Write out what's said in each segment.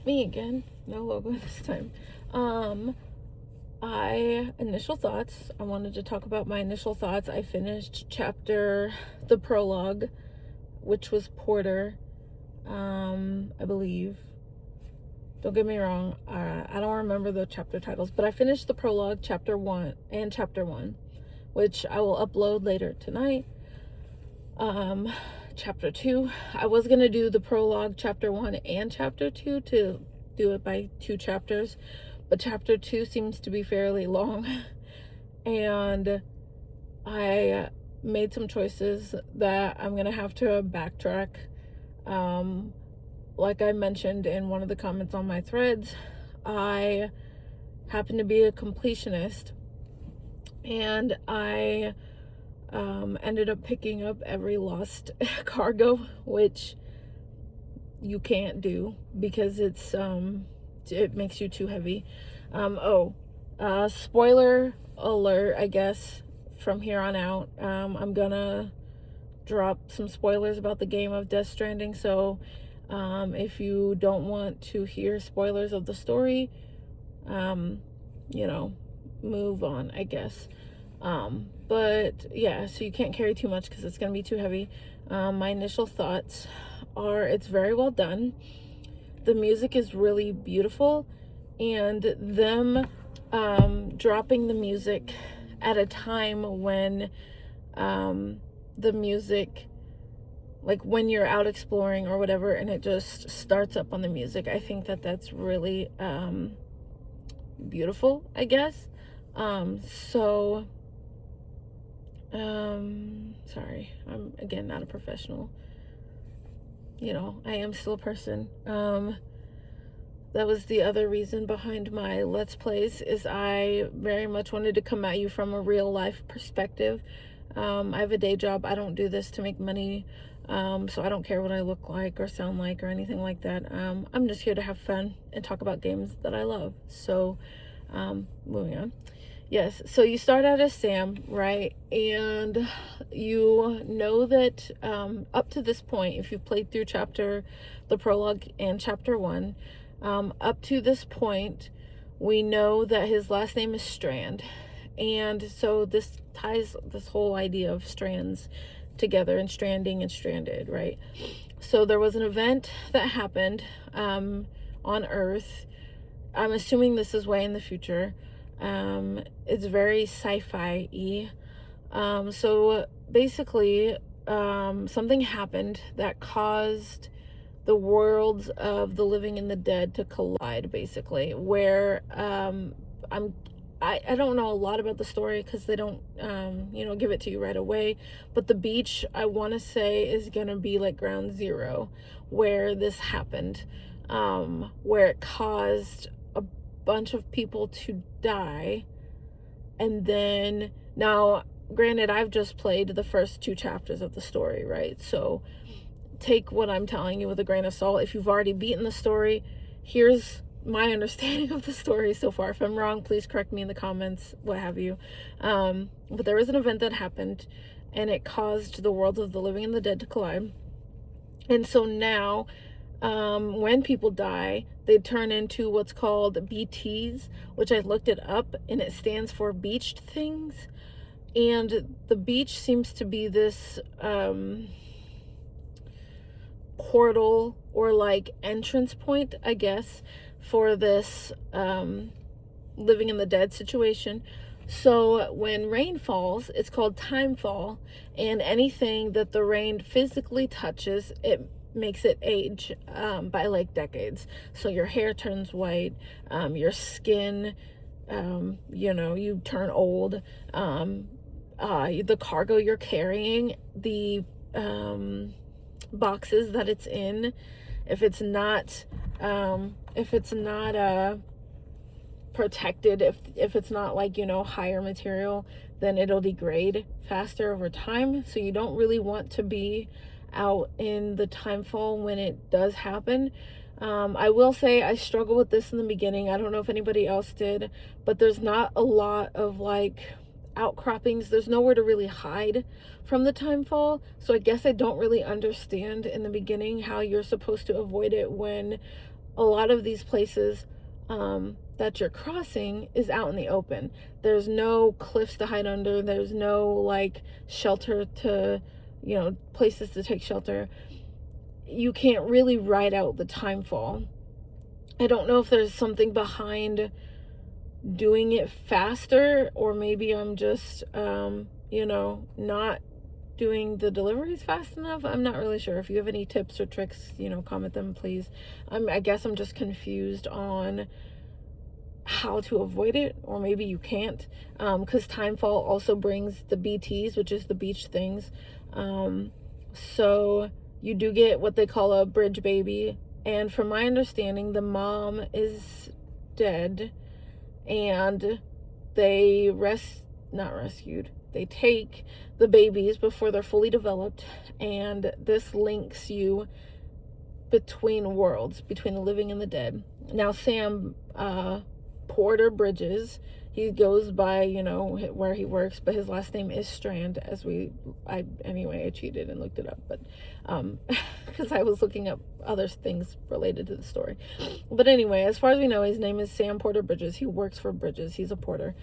Me again. No logo this time. Initial thoughts. I wanted to talk about my initial thoughts. I finished the prologue, which was Porter, I believe. Don't get me wrong. I don't remember the chapter titles, but I finished the prologue, chapter 1 and chapter 1, which I will upload later tonight. Chapter 2, I was going to do the prologue, chapter 1 and chapter 2 to do it by 2 chapters, but chapter 2 seems to be fairly long, and I made some choices that I'm going to have to backtrack. Like I mentioned in one of the comments on my threads, I happen to be a completionist, and I ended up picking up every lost cargo, which you can't do because it makes you too heavy. Spoiler alert, I guess, from here on out. I'm gonna drop some spoilers about the game of Death Stranding, so if you don't want to hear spoilers of the story, move on, I guess. But yeah, so you can't carry too much because it's going to be too heavy. My initial thoughts are it's very well done. The music is really beautiful, and them dropping the music at a time when the music, like when you're out exploring or whatever, and it just starts up on the music, I think that's really beautiful, I guess. Sorry, I'm again not a professional. I am still a person. That was the other reason behind my Let's Plays, is I very much wanted to come at you from a real life perspective. I have a day job. I don't do this to make money, so I don't care what I look like or sound like or anything like that. I'm just here to have fun and talk about games that I love. So, moving on. Yes, so you start out as Sam, right? And you know that up to this point, if you've played through the prologue and chapter 1, up to this point, we know that his last name is Strand. And so this ties this whole idea of strands together, and stranding and stranded, right? So there was an event that happened on Earth. I'm assuming this is way in the future. It's very sci-fi-y. So basically, something happened that caused the worlds of the living and the dead to collide, basically, where I don't know a lot about the story because they don't give it to you right away, but the beach, I want to say, is gonna be like ground zero where this happened, where it caused a bunch of people to die. And then, now granted, I've just played the first 2 chapters of the story, right? So take what I'm telling you with a grain of salt. If you've already beaten the story, here's my understanding of the story so far. If I'm wrong, please correct me in the comments, what have you. But there was an event that happened, and it caused the worlds of the living and the dead to collide. And so now, when people die, they turn into what's called BTs, which I looked it up, and it stands for beached things. And the beach seems to be this portal or like entrance point, I guess, for this living in the dead situation. So when rain falls, it's called timefall, and anything that the rain physically touches, it makes it age by like decades. So your hair turns white, your skin, you turn old, the cargo you're carrying, the boxes that it's in, if it's not protected, if it's not like higher material, then it'll degrade faster over time. So you don't really want to be out in the timefall when it does happen. I will say I struggled with this in the beginning. I don't know if anybody else did, but there's not a lot of like outcroppings. There's nowhere to really hide from the timefall. So I guess I don't really understand in the beginning how you're supposed to avoid it when a lot of these places that you're crossing is out in the open. There's no cliffs to hide under. There's no like shelter to, places to take shelter. You can't really ride out the timefall. I don't know if there's something behind doing it faster, or maybe I'm just, not doing the deliveries fast enough. I'm not really sure. If you have any tips or tricks, comment them, please. I guess I'm just confused on how to avoid it, or maybe you can't, because timefall also brings the BTs, which is the beach things. So you do get what they call a bridge baby, and from my understanding, the mom is dead, and they they take the babies before they're fully developed, and this links you between worlds, between the living and the dead. Now, Sam Porter Bridges, he goes by, where he works, but his last name is Strand, I cheated and looked it up, but because I was looking up other things related to the story. But anyway, as far as we know, his name is Sam Porter Bridges. He works for Bridges. He's a porter.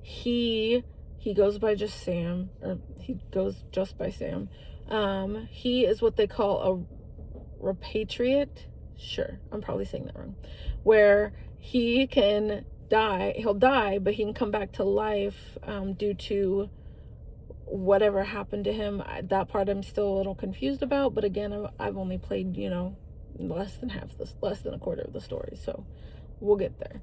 He goes by just Sam, or he goes just by Sam. He is what they call a repatriate. Sure, I'm probably saying that wrong. Where he can die, he'll die, but he can come back to life due to whatever happened to him. That part I'm still a little confused about, but again, I've only played, less than a quarter of the story, so we'll get there.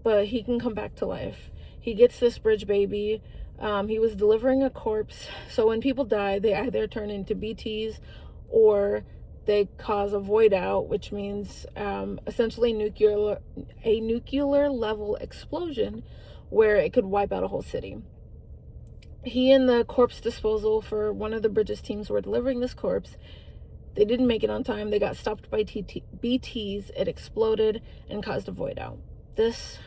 But he can come back to life. He gets this bridge baby. He was delivering a corpse. So when people die, they either turn into BTs or they cause a void out, which means essentially a nuclear level explosion where it could wipe out a whole city. He and the corpse disposal for one of the Bridges teams were delivering this corpse. They didn't make it on time. They got stopped by BTs. It exploded and caused a void out. This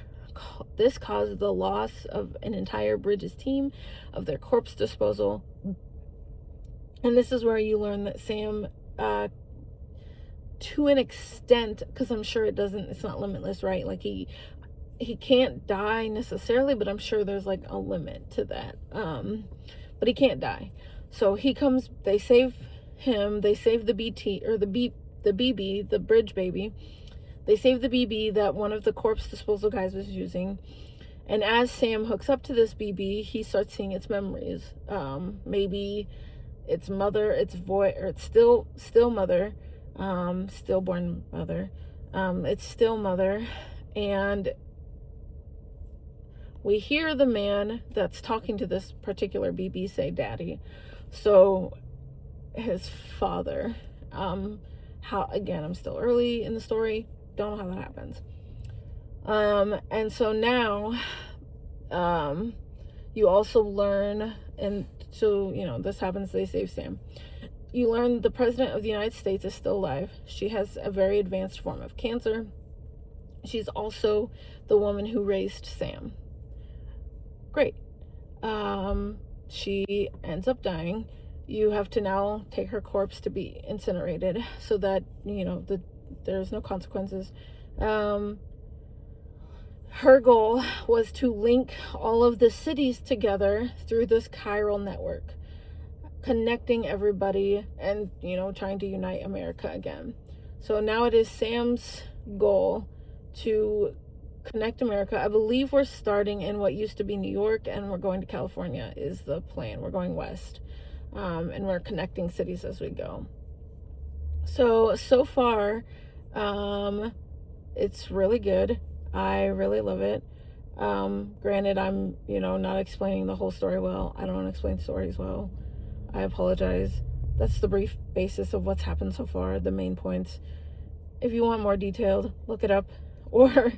caused the loss of an entire Bridges team, of their corpse disposal. And this is where you learn that Sam, to an extent, because I'm sure it's not limitless, right? Like he can't die necessarily, but I'm sure there's like a limit to that. But he can't die. So they save him, they save the BT, or the BB, the bridge baby. They save the BB that one of the corpse disposal guys was using. And as Sam hooks up to this BB, he starts seeing its memories. Maybe its mother, its voice, or it's still mother, stillborn mother. It's still mother. And we hear the man that's talking to this particular BB say daddy. So his father, again, I'm still early in the story. Don't know how that happens. And so now, you also learn, and so, this happens, they save Sam. You learn the President of the United States is still alive. She has a very advanced form of cancer. She's also the woman who raised Sam. Great. She ends up dying. You have to now take her corpse to be incinerated so that, there's no consequences. Her goal was to link all of the cities together through this chiral network, connecting everybody and, trying to unite America again. So now it is Sam's goal to connect America. I believe we're starting in what used to be New York, and we're going to California is the plan. We're going west, and we're connecting cities as we go. So far, it's really good. I really love it. Granted, I'm, not explaining the whole story well. I don't explain stories well. I apologize. That's the brief basis of what's happened so far, the main points. If you want more detailed, look it up or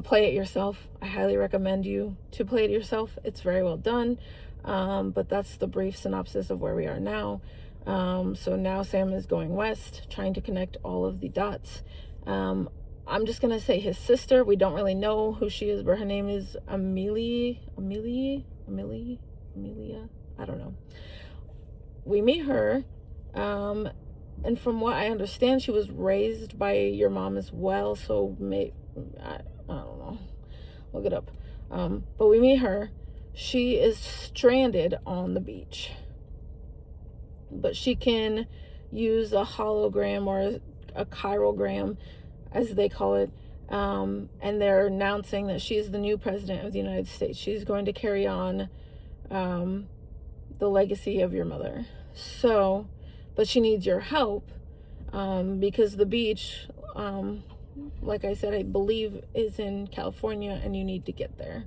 play it yourself. I highly recommend you to play it yourself. It's very well done. But that's the brief synopsis of where we are now. So now Sam is going west, trying to connect all of the dots. I'm just going to say his sister. We don't really know who she is, but her name is Amelia. I don't know. We meet her. And from what I understand, she was raised by your mom as well. So I don't know. Look it up. But we meet her. She is stranded on the beach, but she can use a hologram or a chirogram, as they call it. And they're announcing that she's the new president of the United States. She's going to carry on the legacy of your mother. So, but she needs your help because the beach, like I said, I believe is in California, and you need to get there.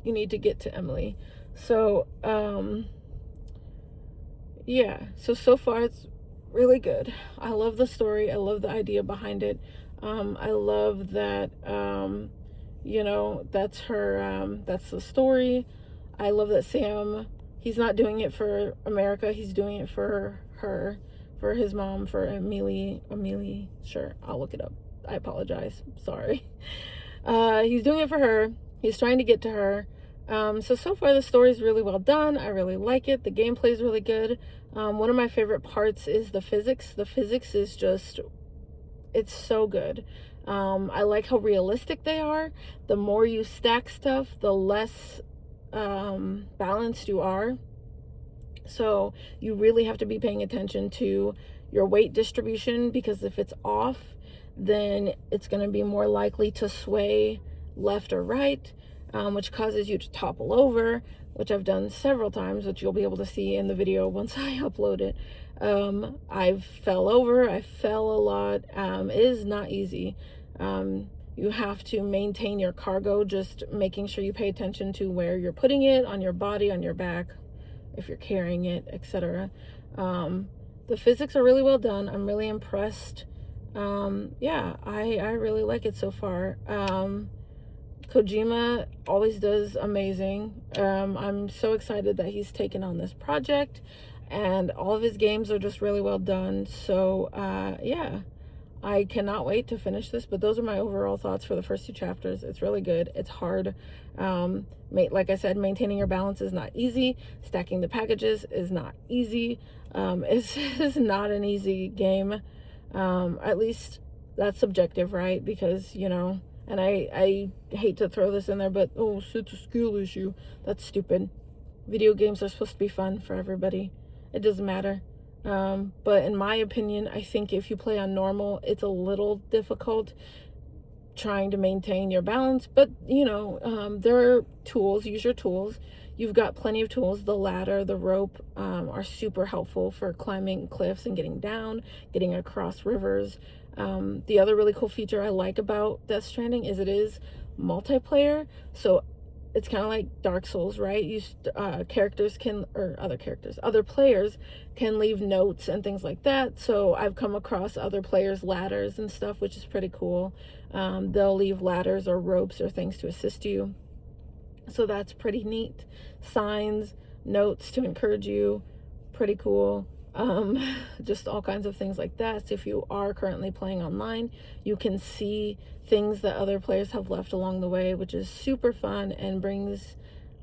You need to get to Emily. So, yeah. So far it's really good. I love the story. I love the idea behind it. I love that, that's her, that's the story. I love that Sam, he's not doing it for America. He's doing it for her, for his mom, for Amelie, sure, I'll look it up. I apologize. Sorry. He's doing it for her. He's trying to get to her. So far the story is really well done. I really like it. The gameplay is really good. One of my favorite parts is the physics. The physics is just, it's so good. I like how realistic they are. The more you stack stuff, the less balanced you are. So you really have to be paying attention to your weight distribution, because if it's off, then it's going to be more likely to sway left or right, which causes you to topple over, which I've done several times, which you'll be able to see in the video once I upload it. I fell over. I fell a lot. It is not easy. You have to maintain your cargo, just making sure you pay attention to where you're putting it, on your body, on your back, if you're carrying it, etc. The physics are really well done. I'm really impressed. Yeah, I really like it so far. Kojima always does amazing. I'm so excited that he's taken on this project, and all of his games are just really well done. So yeah, I cannot wait to finish this. But those are my overall thoughts for the first 2 chapters. It's really good. It's hard. Like I said, maintaining your balance is not easy. Stacking the packages is not easy. It's not an easy game. At least that's subjective, right? Because, and I hate to throw this in there, but it's a skill issue. That's stupid. Video games are supposed to be fun for everybody. It doesn't matter. But in my opinion, I think if you play on normal, it's a little difficult trying to maintain your balance. But, there are tools. Use your tools. You've got plenty of tools. The ladder, the rope are super helpful for climbing cliffs and getting down, getting across rivers. The other really cool feature I like about Death Stranding is it is multiplayer. So it's kind of like Dark Souls, right? Other players can leave notes and things like that. So I've come across other players' ladders and stuff, which is pretty cool. They'll leave ladders or ropes or things to assist you. So that's pretty neat. Signs, notes to encourage you, pretty cool. Just all kinds of things like that. So if you are currently playing online, you can see things that other players have left along the way, which is super fun and brings,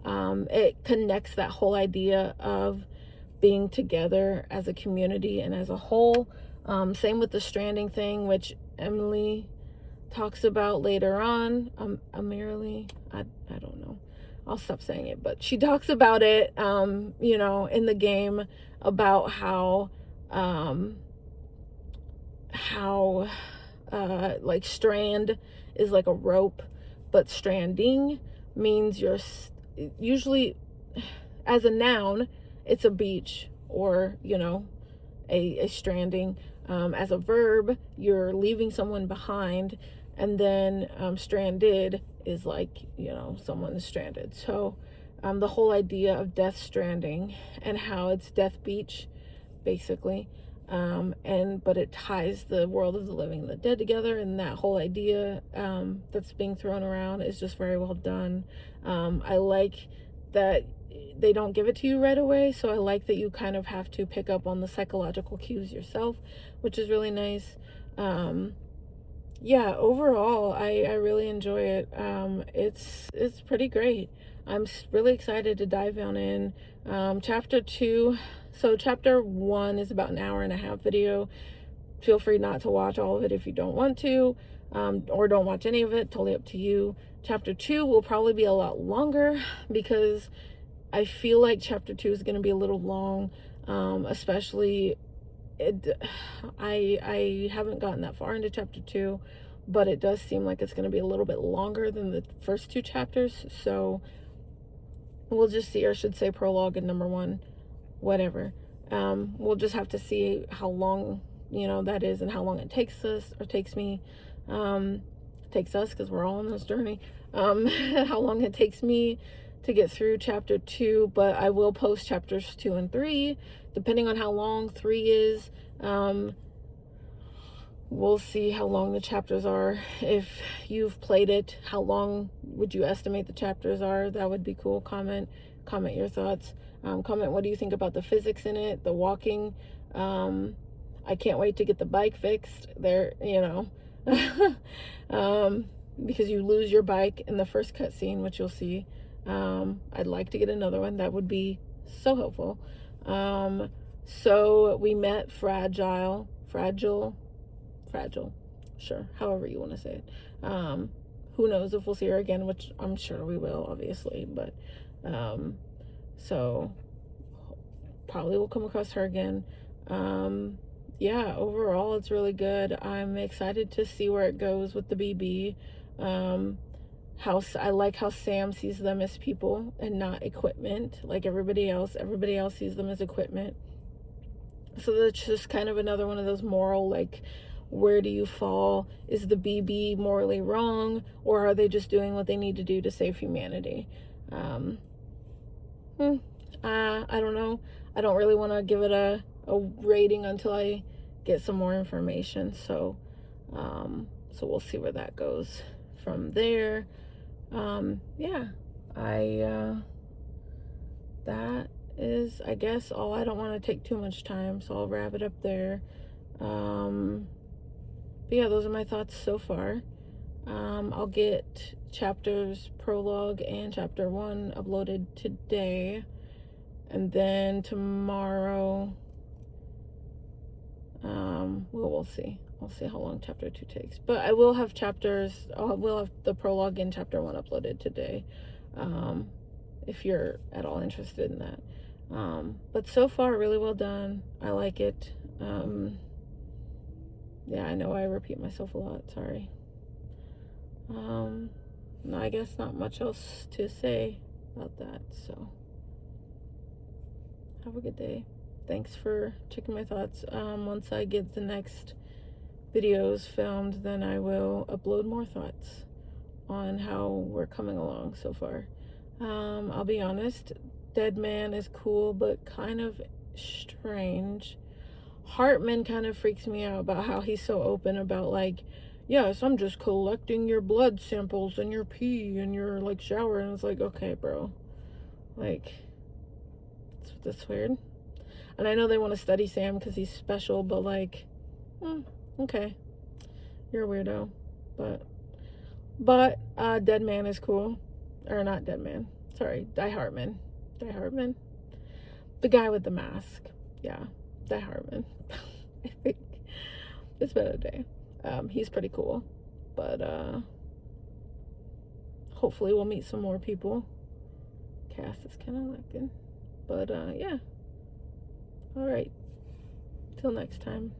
it connects that whole idea of being together as a community and as a whole. Same with the stranding thing, which Emily talks about later on. Amirali, I don't know. I'll stop saying it, but she talks about it, in the game, about how like strand is like a rope, but stranding means you're usually, as a noun, it's a beach or, a stranding. As a verb, you're leaving someone behind, and then stranded is like, someone's stranded. So the whole idea of Death Stranding and how it's Death Beach, basically, but it ties the world of the living and the dead together, and that whole idea that's being thrown around is just very well done. I like that they don't give it to you right away, so I like that you kind of have to pick up on the psychological cues yourself, which is really nice. Yeah, overall, I really enjoy it. It's pretty great. I'm really excited to dive on in. Chapter 2 So chapter 1 is about an hour and a half video. Feel free not to watch all of it if you don't want to, or don't watch any of it, totally up to you. Chapter 2 will probably be a lot longer because I feel like chapter 2 is going to be a little long, especially I haven't gotten that far into chapter 2, but it does seem like it's going to be a little bit longer than the first 2 chapters. So we'll just see, or I should say prologue and number 1, whatever. We'll just have to see how long, that is, and how long it takes us, or takes me, takes us, because we're all on this journey, how long it takes me to get through chapter 2. But I will post chapters 2 and 3, depending on how long 3 is. We'll see how long the chapters are. If you've played it, how long would you estimate the chapters are? That would be cool. Comment your thoughts. Comment what do you think about the physics in it, the walking. I can't wait to get the bike fixed there, because you lose your bike in the first cutscene, which you'll see. I'd like to get another one. That would be so helpful. So we met Fragile, sure, however you want to say it. Who knows if we'll see her again, which I'm sure we will, obviously, but so probably we'll come across her again. Yeah, overall it's really good. I'm excited to see where it goes with the BB. I like how Sam sees them as people and not equipment like everybody else sees them as equipment. So that's just kind of another one of those moral, like, where do you fall? Is the BB morally wrong, or are they just doing what they need to do to save humanity? I don't know. I don't really want to give it a rating until I get some more information. So we'll see where that goes from there. Yeah, that is, I guess, all. I don't want to take too much time, so I'll wrap it up there. But yeah, those are my thoughts so far. I'll get chapters prologue and chapter 1 uploaded today, and then tomorrow we'll see. I'll see how long chapter 2 takes, but I will have we'll have the prologue and chapter 1 uploaded today, if you're at all interested in that. But so far, really well done. I like it. Yeah, I know I repeat myself a lot, sorry. No, I guess not much else to say about that, so have a good day. Thanks for checking my thoughts. Once I get the next videos filmed, then I will upload more thoughts on how we're coming along so far. I'll be honest, Dead Man is cool, but kind of strange. Hartman kind of freaks me out about how he's so open about, like, yes, I'm just collecting your blood samples and your pee and your, like, shower. And it's like, okay, bro. Like, that's weird. And I know they want to study Sam because he's special, but, like, okay. You're a weirdo. But Dead Man is cool. Or not Dead Man. Sorry, Die Hartman. The guy with the mask. Yeah, Die Hartman. I think it's been a day. He's pretty cool. But hopefully we'll meet some more people. Cast is kind of lacking. But yeah. Alright. Till next time.